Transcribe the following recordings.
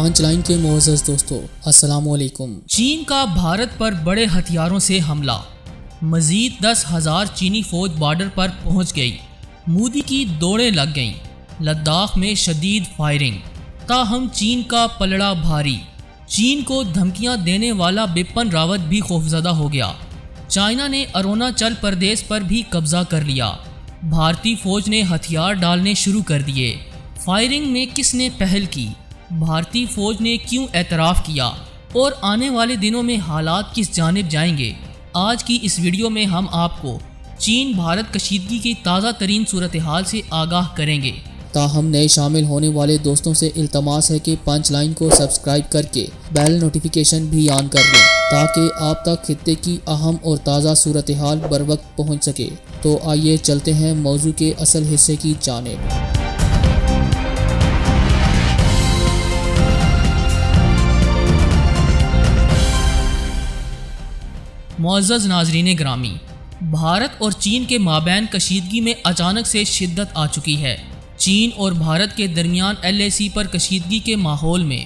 پانچ لائن کے معزز دوستو، السلام علیکم۔ چین کا بھارت پر بڑے ہتھیاروں سے حملہ، مزید 10,000 چینی فوج بارڈر پر پہنچ گئی، مودی کی دوڑیں لگ گئیں، لداخ میں شدید فائرنگ، تاہم چین کا پلڑا بھاری، چین کو دھمکیاں دینے والا بپن راوت بھی خوفزدہ ہو گیا، چائنا نے اروناچل پردیش پر بھی قبضہ کر لیا، بھارتی فوج نے ہتھیار ڈالنے شروع کر دیے، فائرنگ میں کس نے پہل کی، بھارتی فوج نے کیوں اعتراف کیا اور آنے والے دنوں میں حالات کس جانب جائیں گے؟ آج کی اس ویڈیو میں ہم آپ کو چین بھارت کشیدگی کی تازہ ترین صورتحال سے آگاہ کریں گے۔ تاہم نئے شامل ہونے والے دوستوں سے التماس ہے کہ پانچ لائن کو سبسکرائب کر کے بیل نوٹیفیکیشن بھی آن کر لیں تاکہ آپ تک خطے کی اہم اور تازہ صورتحال بر وقت پہنچ سکے۔ تو آئیے چلتے ہیں موضوع کے اصل حصے کی جانب۔ معزز ناظرین گرامی، بھارت اور چین کے مابین کشیدگی میں اچانک سے شدت آ چکی ہے۔ چین اور بھارت کے درمیان LAC پر کشیدگی کے ماحول میں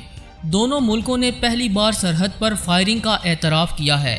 دونوں ملکوں نے پہلی بار سرحد پر فائرنگ کا اعتراف کیا ہے،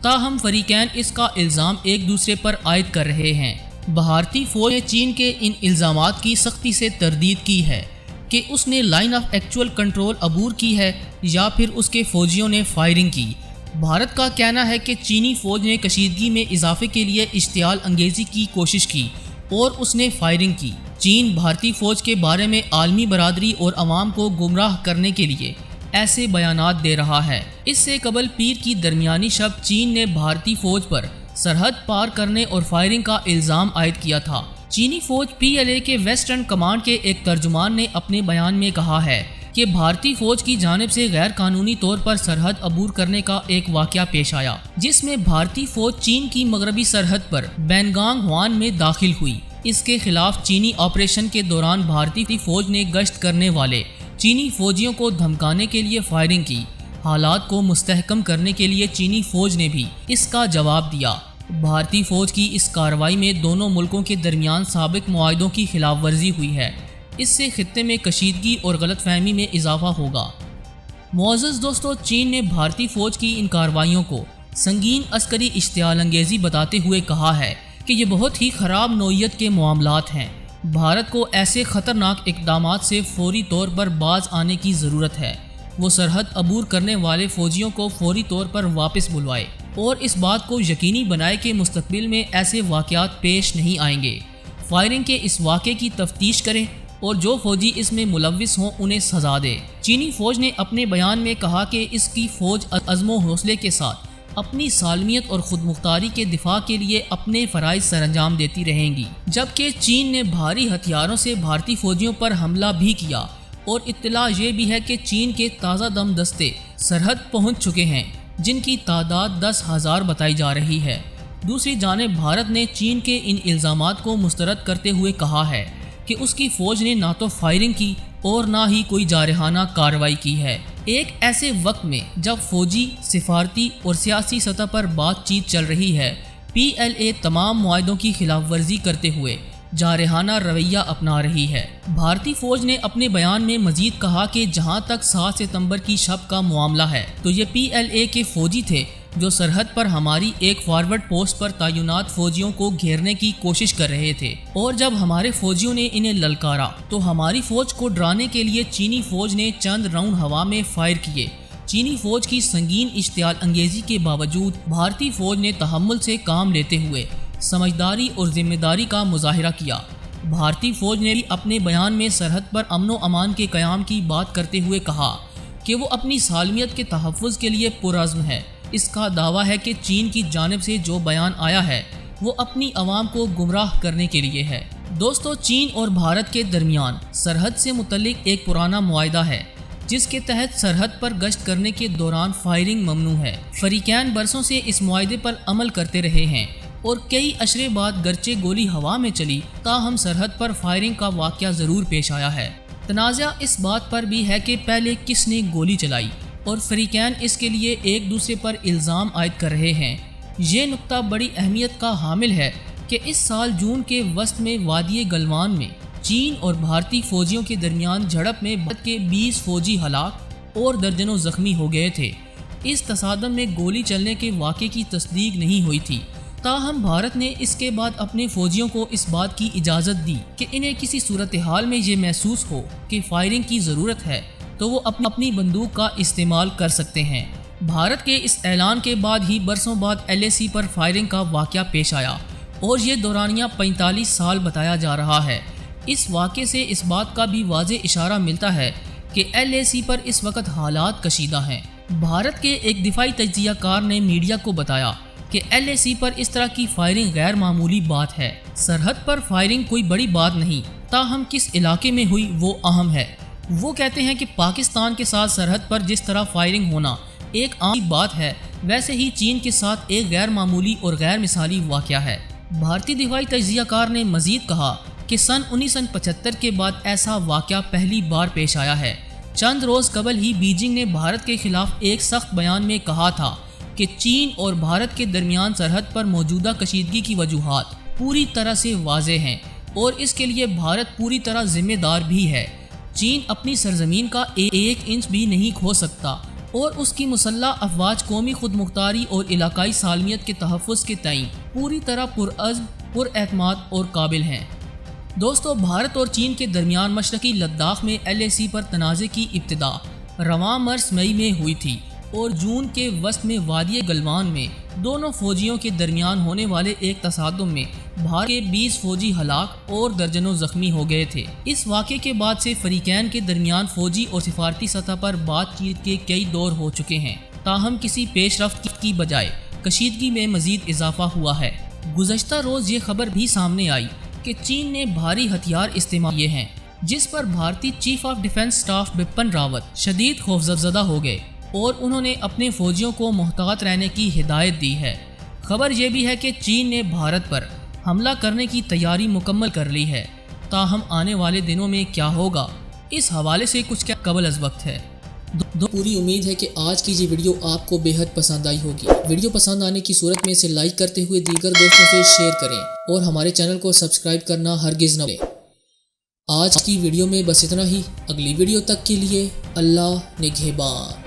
تاہم فریقین اس کا الزام ایک دوسرے پر عائد کر رہے ہیں۔ بھارتی فوج نے چین کے ان الزامات کی سختی سے تردید کی ہے کہ اس نے لائن آف ایکچوئل کنٹرول عبور کی ہے یا پھر اس کے فوجیوں نے فائرنگ کی۔ بھارت کا کہنا ہے کہ چینی فوج نے کشیدگی میں اضافے کے لیے اشتعال انگیزی کی کوشش کی اور اس نے فائرنگ کی۔ چین بھارتی فوج کے بارے میں عالمی برادری اور عوام کو گمراہ کرنے کے لیے ایسے بیانات دے رہا ہے۔ اس سے قبل پیر کی درمیانی شب چین نے بھارتی فوج پر سرحد پار کرنے اور فائرنگ کا الزام عائد کیا تھا۔ چینی فوج PLA کے ویسٹرن کمانڈ کے ایک ترجمان نے اپنے بیان میں کہا ہے کہ بھارتی فوج کی جانب سے غیر قانونی طور پر سرحد عبور کرنے کا ایک واقعہ پیش آیا، جس میں بھارتی فوج چین کی مغربی سرحد پر بینگانگ ہوان میں داخل ہوئی۔ اس کے خلاف چینی آپریشن کے دوران بھارتی فوج نے گشت کرنے والے چینی فوجیوں کو دھمکانے کے لیے فائرنگ کی۔ حالات کو مستحکم کرنے کے لیے چینی فوج نے بھی اس کا جواب دیا۔ بھارتی فوج کی اس کارروائی میں دونوں ملکوں کے درمیان سابق معاہدوں کی خلاف ورزی ہوئی ہے۔ اس سے خطے میں کشیدگی اور غلط فہمی میں اضافہ ہوگا۔ معزز دوستو، چین نے بھارتی فوج کی ان کارروائیوں کو سنگین عسکری اشتعال انگیزی بتاتے ہوئے کہا ہے کہ یہ بہت ہی خراب نوعیت کے معاملات ہیں۔ بھارت کو ایسے خطرناک اقدامات سے فوری طور پر باز آنے کی ضرورت ہے۔ وہ سرحد عبور کرنے والے فوجیوں کو فوری طور پر واپس بلوائے اور اس بات کو یقینی بنائے کہ مستقبل میں ایسے واقعات پیش نہیں آئیں گے۔ فائرنگ کے اس واقعے کی تفتیش کریں اور جو فوجی اس میں ملوث ہوں انہیں سزا دے۔ چینی فوج نے اپنے بیان میں کہا کہ اس کی فوج عزم و حوصلے کے ساتھ اپنی سالمیت اور خود مختاری کے دفاع کے لیے اپنے فرائض سر انجام دیتی رہیں گی، جبکہ چین نے بھاری ہتھیاروں سے بھارتی فوجیوں پر حملہ بھی کیا اور اطلاع یہ بھی ہے کہ چین کے تازہ دم دستے سرحد پہنچ چکے ہیں، جن کی تعداد 10,000 بتائی جا رہی ہے۔ دوسری جانب بھارت نے چین کے ان الزامات کو مسترد کرتے ہوئے کہا ہے کہ اس کی فوج نے نہ تو فائرنگ کی اور نہ ہی کوئی جارحانہ کارروائی کی ہے۔ ایک ایسے وقت میں جب فوجی، سفارتی اور سیاسی سطح پر بات چیت چل رہی ہے، PLA تمام معاہدوں کی خلاف ورزی کرتے ہوئے جارحانہ رویہ اپنا رہی ہے۔ بھارتی فوج نے اپنے بیان میں مزید کہا کہ جہاں تک 7 ستمبر کی شب کا معاملہ ہے تو یہ PLA کے فوجی تھے جو سرحد پر ہماری ایک فارورڈ پوسٹ پر تعینات فوجیوں کو گھیرنے کی کوشش کر رہے تھے، اور جب ہمارے فوجیوں نے انہیں للکارا تو ہماری فوج کو ڈرانے کے لیے چینی فوج نے چند راؤنڈ ہوا میں فائر کیے۔ چینی فوج کی سنگین اشتعال انگیزی کے باوجود بھارتی فوج نے تحمل سے کام لیتے ہوئے سمجھداری اور ذمہ داری کا مظاہرہ کیا۔ بھارتی فوج نے بھی اپنے بیان میں سرحد پر امن و امان کے قیام کی بات کرتے ہوئے کہا کہ وہ اپنی سالمیت کے تحفظ کے لیے پرعزم ہے۔ اس کا دعویٰ ہے کہ چین کی جانب سے جو بیان آیا ہے وہ اپنی عوام کو گمراہ کرنے کے لیے ہے۔ دوستو، چین اور بھارت کے درمیان سرحد سے متعلق ایک پرانا معاہدہ ہے جس کے تحت سرحد پر گشت کرنے کے دوران فائرنگ ممنوع ہے۔ فریقین برسوں سے اس معاہدے پر عمل کرتے رہے ہیں اور کئی اشرے بعد گرچہ گولی ہوا میں چلی تاہم سرحد پر فائرنگ کا واقعہ ضرور پیش آیا ہے۔ تنازع اس بات پر بھی ہے کہ پہلے کس نے گولی چلائی اور فریقین اس کے لیے ایک دوسرے پر الزام عائد کر رہے ہیں۔ یہ نقطہ بڑی اہمیت کا حامل ہے کہ اس سال جون کے وسط میں وادی گلوان میں چین اور بھارتی فوجیوں کے درمیان جھڑپ میں بھارت کے 20 فوجی ہلاک اور درجنوں زخمی ہو گئے تھے۔ اس تصادم میں گولی چلنے کے واقعے کی تصدیق نہیں ہوئی تھی، تاہم بھارت نے اس کے بعد اپنے فوجیوں کو اس بات کی اجازت دی کہ انہیں کسی صورتحال میں یہ محسوس ہو کہ فائرنگ کی ضرورت ہے تو وہ اپنی بندوق کا استعمال کر سکتے ہیں۔ بھارت کے اس اعلان کے بعد ہی برسوں بعد LAC پر فائرنگ کا واقعہ پیش آیا اور یہ دورانیہ 45 سال بتایا جا رہا ہے۔ اس واقعے سے اس بات کا بھی واضح اشارہ ملتا ہے کہ LAC پر اس وقت حالات کشیدہ ہیں۔ بھارت کے ایک دفاعی تجزیہ کار نے میڈیا کو بتایا کہ LAC پر اس طرح کی فائرنگ غیر معمولی بات ہے۔ سرحد پر فائرنگ کوئی بڑی بات نہیں، تاہم کس علاقے میں ہوئی وہ اہم ہے۔ وہ کہتے ہیں کہ پاکستان کے ساتھ سرحد پر جس طرح فائرنگ ہونا ایک عام بات ہے، ویسے ہی چین کے ساتھ ایک غیر معمولی اور غیر مثالی واقعہ ہے۔ بھارتی دفاعی تجزیہ کار نے مزید کہا کہ سن 1975 کے بعد ایسا واقعہ پہلی بار پیش آیا ہے۔ چند روز قبل ہی بیجنگ نے بھارت کے خلاف ایک سخت بیان میں کہا تھا کہ چین اور بھارت کے درمیان سرحد پر موجودہ کشیدگی کی وجوہات پوری طرح سے واضح ہیں اور اس کے لیے بھارت پوری طرح ذمہ دار بھی ہے۔ چین اپنی سرزمین کا ایک انچ بھی نہیں کھو سکتا اور اس کی مسلح افواج قومی خود مختاری اور علاقائی سالمیت کے تحفظ کے تئیں پوری طرح پرعزم، پراعتماد اور قابل ہیں۔ دوستو، بھارت اور چین کے درمیان مشرقی لداخ میں LAC پر تنازع کی ابتدا رواں مرس مئی میں ہوئی تھی اور جون کے وسط میں وادی گلوان میں دونوں فوجیوں کے درمیان ہونے والے ایک تصادم میں بھارت کے 20 فوجی ہلاک اور درجنوں زخمی ہو گئے تھے۔ اس واقعے کے بعد سے فریقین کے درمیان فوجی اور سفارتی سطح پر بات چیت کے کئی دور ہو چکے ہیں، تاہم کسی پیش رفت کی بجائے کشیدگی میں مزید اضافہ ہوا ہے۔ گزشتہ روز یہ خبر بھی سامنے آئی کہ چین نے بھاری ہتھیار استعمال کیے ہیں، جس پر بھارتی chief of defence staff Bipin Rawat شدید خوفزدہ ہو گئے اور انہوں نے اپنے فوجیوں کو محتاط رہنے کی ہدایت دی ہے۔ خبر یہ بھی ہے کہ چین نے بھارت پر حملہ کرنے کی تیاری مکمل کر لی ہے، تاہم آنے والے دنوں میں کیا ہوگا اس حوالے سے کچھ کیا قبل از وقت ہے۔ پوری امید ہے کہ آج کی یہ ویڈیو آپ کو بے حد پسند آئی ہوگی۔ ویڈیو پسند آنے کی صورت میں اسے لائک کرتے ہوئے دیگر دوستوں سے شیئر کریں اور ہمارے چینل کو سبسکرائب کرنا ہرگز نہ بھولیں۔ آج کی ویڈیو میں بس اتنا ہی۔ اگلی ویڈیو تک کے لیے اللہ نگہبان۔